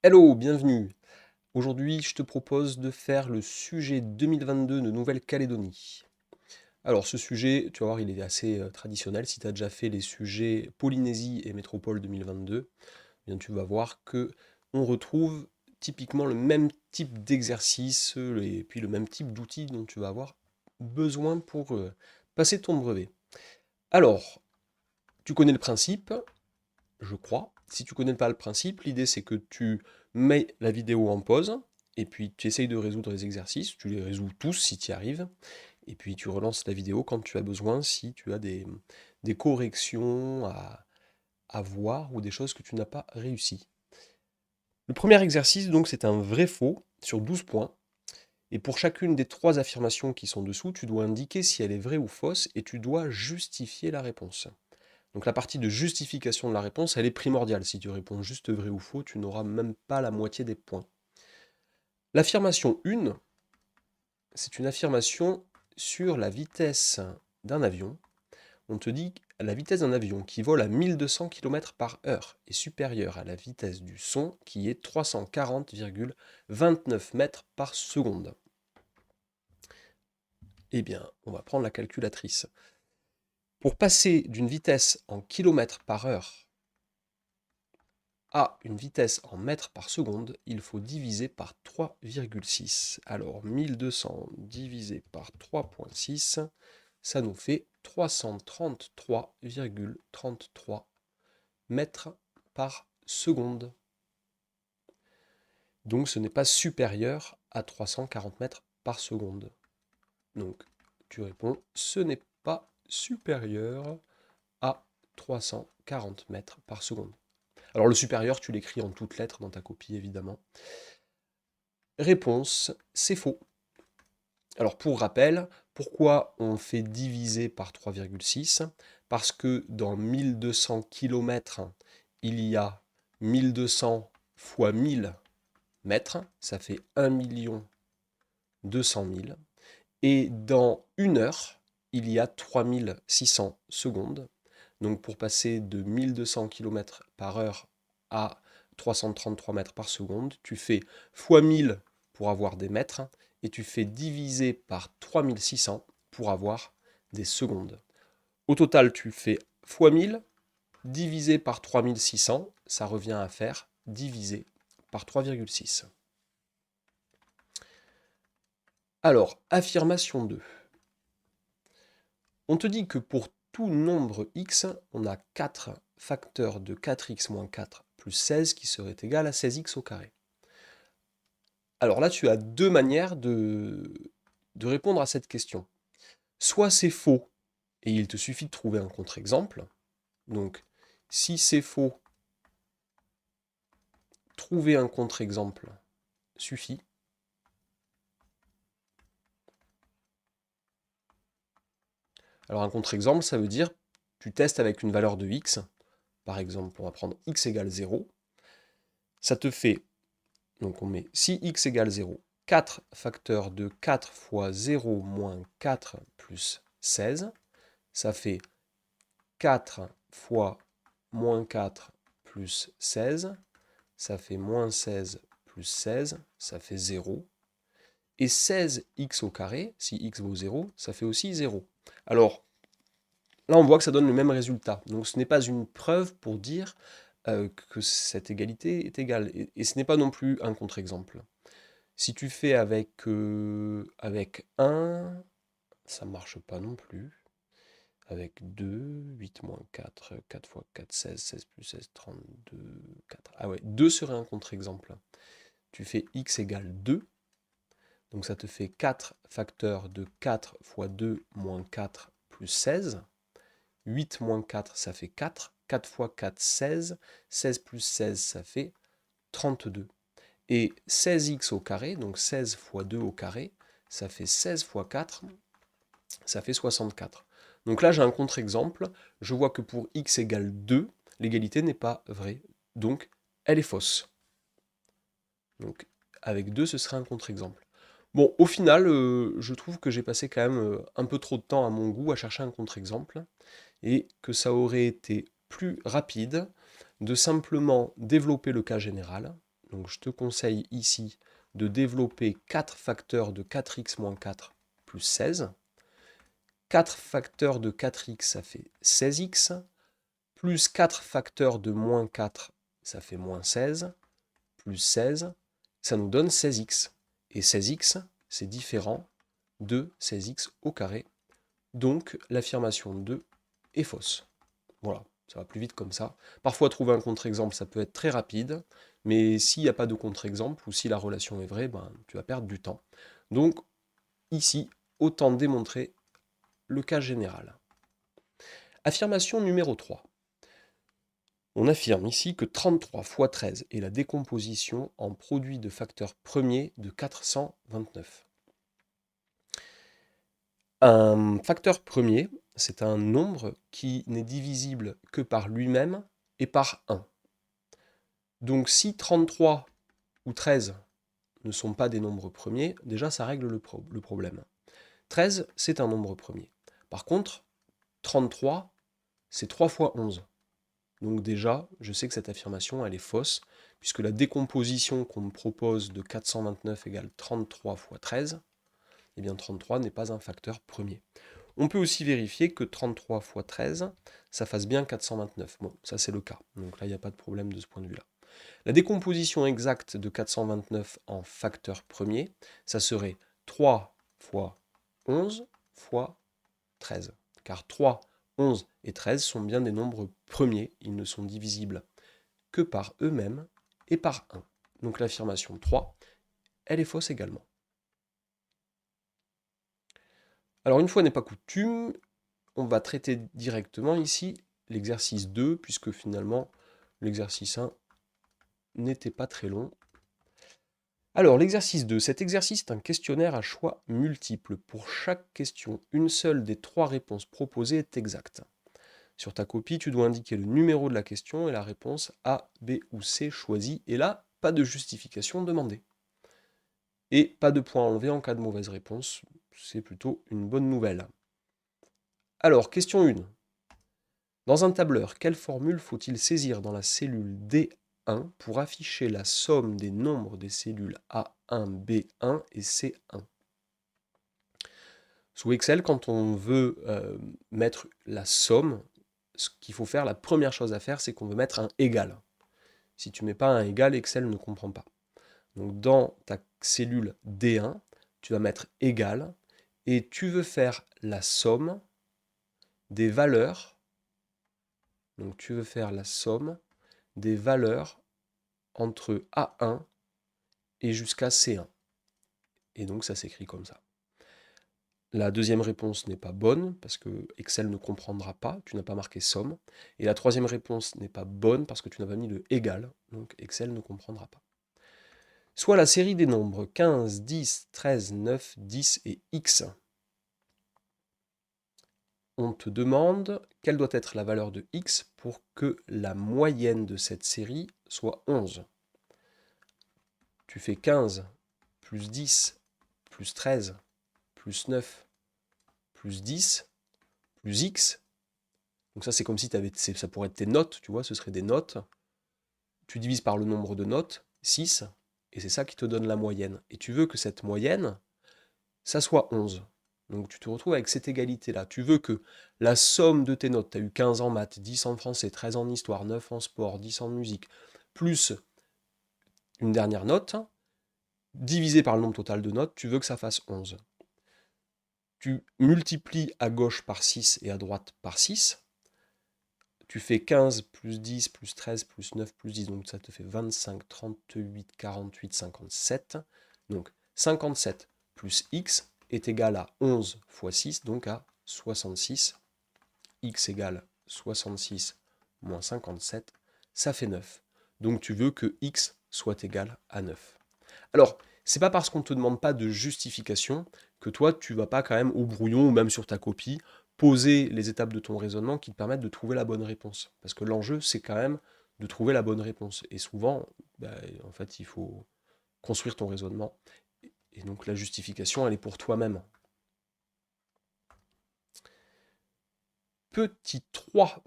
Hello, bienvenue. Aujourd'hui, je te propose de faire le sujet 2022 de Nouvelle-Calédonie. Alors, ce sujet, tu vas voir, il est assez traditionnel. Si tu as déjà fait les sujets Polynésie et Métropole 2022, eh bien, tu vas voir que on retrouve typiquement le même type d'exercice et puis le même type d'outils dont tu vas avoir besoin pour passer ton brevet. Alors, tu connais le principe, je crois. Si tu connais pas le principe, l'idée c'est que tu mets la vidéo en pause, et puis tu essayes de résoudre les exercices, tu les résous tous si tu y arrives, et puis tu relances la vidéo quand tu as besoin, si tu as des corrections à voir ou des choses que tu n'as pas réussi. Le premier exercice, donc, c'est un vrai-faux sur 12 points, et pour chacune des trois affirmations qui sont dessous, tu dois indiquer si elle est vraie ou fausse, et tu dois justifier la réponse. Donc la partie de justification de la réponse, elle est primordiale. Si tu réponds juste vrai ou faux, tu n'auras même pas la moitié des points. L'affirmation 1, c'est une affirmation sur la vitesse d'un avion. On te dit que la vitesse d'un avion qui vole à 1200 km par heure est supérieure à la vitesse du son qui est 340,29 mètres par seconde. Eh bien, on va prendre la calculatrice. Pour passer d'une vitesse en km par heure à une vitesse en mètres par seconde, il faut diviser par 3,6. Alors 1200 divisé par 3,6, ça nous fait 333,33 mètres par seconde. Donc ce n'est pas supérieur à 340 mètres par seconde. Donc tu réponds, ce n'est pas supérieur à 340 mètres par seconde. Alors le supérieur, tu l'écris en toutes lettres dans ta copie, évidemment. Réponse, c'est faux. Alors pour rappel, pourquoi on fait diviser par 3,6? Parce que dans 1200 km, il y a 1200 fois 1000 mètres, ça fait 1 200 000. Et dans une heure, il y a 3600 secondes. Donc pour passer de 1200 km par heure à 333 mètres par seconde, tu fais fois 1000 pour avoir des mètres et tu fais diviser par 3600 pour avoir des secondes. Au total, tu fais fois 1000 divisé par 3600, ça revient à faire divisé par 3,6. Alors, affirmation 2. On te dit que pour tout nombre x, on a 4 facteurs de 4x moins 4 plus 16 qui serait égal à 16x au carré. Alors là, tu as deux manières de répondre à cette question. Soit c'est faux, et il te suffit de trouver un contre-exemple. Donc, si c'est faux, trouver un contre-exemple suffit. Alors un contre-exemple, ça veut dire, tu testes avec une valeur de x. Par exemple, on va prendre x égale 0. Ça te fait, donc on met si x égale 0, 4 facteurs de 4 fois 0 moins 4 plus 16. Ça fait 4 fois moins 4 plus 16. Ça fait moins 16 plus 16. Ça fait 0. Et 16x au carré, si x vaut 0, ça fait aussi 0. Alors, là, on voit que ça donne le même résultat. Donc ce n'est pas une preuve pour dire que cette égalité est égale. Et ce n'est pas non plus un contre-exemple. Si tu fais avec 1, ça ne marche pas non plus. Avec 2, 8 moins 4, 4 fois 4, 16, 16 plus 16, 32, 4. Ah ouais, 2 serait un contre-exemple. Tu fais x égale 2. Donc ça te fait 4 facteurs de 4 fois 2 moins 4 plus 16. 8 moins 4, ça fait 4. 4 fois 4, 16. 16 plus 16, ça fait 32. Et 16x au carré, donc 16 fois 2 au carré, ça fait 16 fois 4, ça fait 64. Donc là, j'ai un contre-exemple. Je vois que pour x égale 2, l'égalité n'est pas vraie. Donc, elle est fausse. Donc, avec 2, ce serait un contre-exemple. Bon, au final, je trouve que j'ai passé quand même un peu trop de temps à mon goût à chercher un contre-exemple et que ça aurait été plus rapide de simplement développer le cas général, Donc je te conseille ici de développer 4 facteurs de 4x moins 4 plus 16. 4 facteurs de 4x, ça fait 16x. Plus 4 facteurs de moins 4, ça fait moins 16. Plus 16, ça nous donne 16x. Et 16x, c'est différent de 16x au carré. Donc l'affirmation 2 est fausse. Voilà, ça va plus vite comme ça. Parfois, trouver un contre-exemple, ça peut être très rapide, mais s'il n'y a pas de contre-exemple, ou si la relation est vraie, ben, tu vas perdre du temps. Donc, ici, autant démontrer le cas général. Affirmation numéro 3. On affirme ici que 33 fois 13 est la décomposition en produit de facteurs premiers de 429. Un facteur premier, c'est un nombre qui n'est divisible que par lui-même et par 1. Donc si 33 ou 13 ne sont pas des nombres premiers, déjà ça règle le problème. 13, c'est un nombre premier. Par contre, 33, c'est 3 fois 11. Donc déjà, je sais que cette affirmation, elle est fausse, puisque la décomposition qu'on me propose de 429 égale 33 fois 13, eh bien 33 n'est pas un facteur premier. On peut aussi vérifier que 33 fois 13, ça fasse bien 429. Bon, ça c'est le cas, donc là il n'y a pas de problème de ce point de vue-là. La décomposition exacte de 429 en facteur premier, ça serait 3 fois 11 fois 13. Car 3, 11 et 13 sont bien des nombres premiers, ils ne sont divisibles que par eux-mêmes et par 1. Donc l'affirmation 3, elle est fausse également. Alors une fois n'est pas coutume, on va traiter directement ici l'exercice 2, puisque finalement l'exercice 1 n'était pas très long. Alors l'exercice 2, cet exercice est un questionnaire à choix multiples. Pour chaque question, une seule des 3 réponses proposées est exacte. Sur ta copie, tu dois indiquer le numéro de la question et la réponse A, B ou C choisie. Et là, pas de justification demandée. Et pas de point enlevé en cas de mauvaise réponse. C'est plutôt une bonne nouvelle. Alors, question 1. Dans un tableur, quelle formule faut-il saisir dans la cellule D1 pour afficher la somme des nombres des cellules A1, B1 et C1? Sous Excel, quand on veut mettre la somme, ce qu'il faut faire, la première chose à faire, c'est qu'on veut mettre un égal. Si tu ne mets pas un égal, Excel ne comprend pas. Donc dans ta cellule D1, tu vas mettre égal, et tu veux faire la somme des valeurs. Donc tu veux faire la somme des valeurs entre A1 et jusqu'à C1. Et donc ça s'écrit comme ça. La deuxième réponse n'est pas bonne, parce que Excel ne comprendra pas, tu n'as pas marqué somme. Et la troisième réponse n'est pas bonne, parce que tu n'as pas mis le égal, donc Excel ne comprendra pas. Soit la série des nombres 15, 10, 13, 9, 10 et x. On te demande quelle doit être la valeur de x pour que la moyenne de cette série soit 11. Tu fais 15 plus 10 plus 13 plus 9 plus 10 plus x. Donc ça, c'est comme si ça pourrait être tes notes, tu vois, ce serait des notes. Tu divises par le nombre de notes, 6, et c'est ça qui te donne la moyenne. Et tu veux que cette moyenne, ça soit 11. Donc tu te retrouves avec cette égalité-là. Tu veux que la somme de tes notes, tu as eu 15 en maths, 10 en français, 13 en histoire, 9 en sport, 10 en musique, plus une dernière note, divisé par le nombre total de notes, tu veux que ça fasse 11. Tu multiplies à gauche par 6 et à droite par 6. Tu fais 15 plus 10 plus 13 plus 9 plus 10, donc ça te fait 25, 38, 48, 57. Donc 57 plus x est égal à 11 fois 6, donc à 66. X égale 66 moins 57, ça fait 9. Donc tu veux que x soit égal à 9. Alors, c'est pas parce qu'on ne te demande pas de justification que toi, tu vas pas quand même au brouillon ou même sur ta copie poser les étapes de ton raisonnement qui te permettent de trouver la bonne réponse. Parce que l'enjeu, c'est quand même de trouver la bonne réponse. Et souvent, en fait, il faut construire ton raisonnement. Et donc la justification, elle est pour toi-même. Petit 3.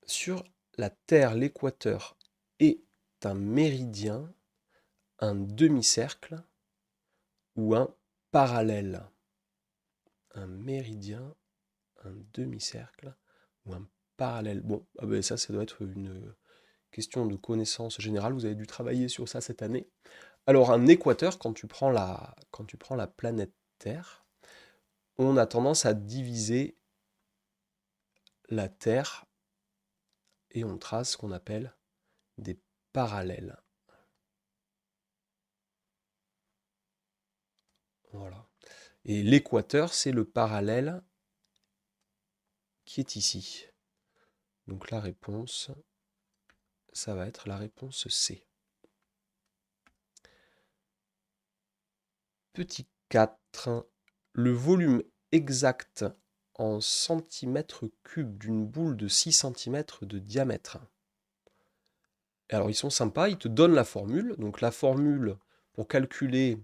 Sur la Terre, l'équateur et un méridien, un demi-cercle ou un parallèle? Un méridien, un demi-cercle ou un parallèle? Bon, ah ben ça doit être une question de connaissance générale. Vous avez dû travailler sur ça cette année. Alors, un équateur, quand tu prends la planète Terre, on a tendance à diviser la Terre et on trace ce qu'on appelle des parallèles. Voilà. Et l'équateur, c'est le parallèle qui est ici. Donc la réponse, ça va être la réponse C. Petit 4. Le volume exact en centimètres cubes d'une boule de 6 cm de diamètre. Alors ils sont sympas, ils te donnent la formule. Donc la formule pour calculer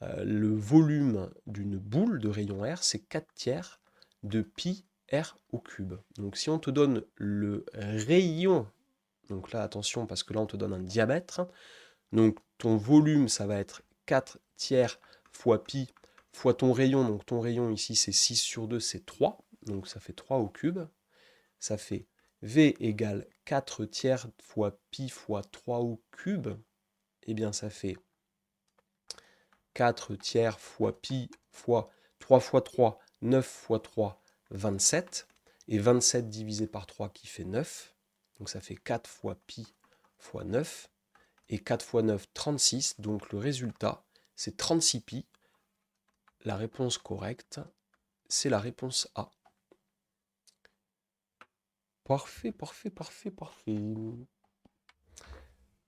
le volume d'une boule de rayon R, c'est 4 tiers de pi r au cube. Donc si on te donne le rayon, donc là attention parce que là on te donne un diamètre, donc ton volume ça va être 4 tiers fois pi fois ton rayon, donc ton rayon ici c'est 6 sur 2, c'est 3, donc ça fait 3 au cube, ça fait V égale 4 tiers fois pi fois 3 au cube, et bien ça fait 4 tiers fois pi fois 3 fois 3, 9 fois 3, 27, et 27 divisé par 3 qui fait 9, donc ça fait 4 fois pi fois 9, et 4 fois 9, 36, donc le résultat c'est 36 pi. La réponse correcte, c'est la réponse A. Parfait, parfait, parfait, parfait.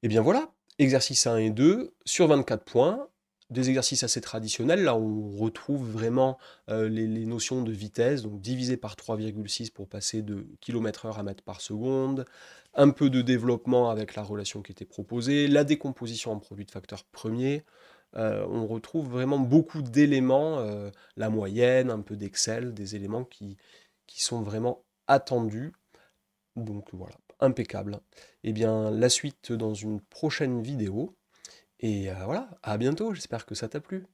Et bien voilà, exercice 1 et 2 sur 24 points, des exercices assez traditionnels. Là, on retrouve vraiment les notions de vitesse, donc divisé par 3,6 pour passer de km/h à mètres par seconde, un peu de développement avec la relation qui était proposée, la décomposition en produits de facteurs premiers. On retrouve vraiment beaucoup d'éléments, la moyenne, un peu d'Excel, des éléments qui sont vraiment attendus. Donc voilà, impeccable. Et bien, la suite dans une prochaine vidéo. Et voilà, à bientôt, j'espère que ça t'a plu.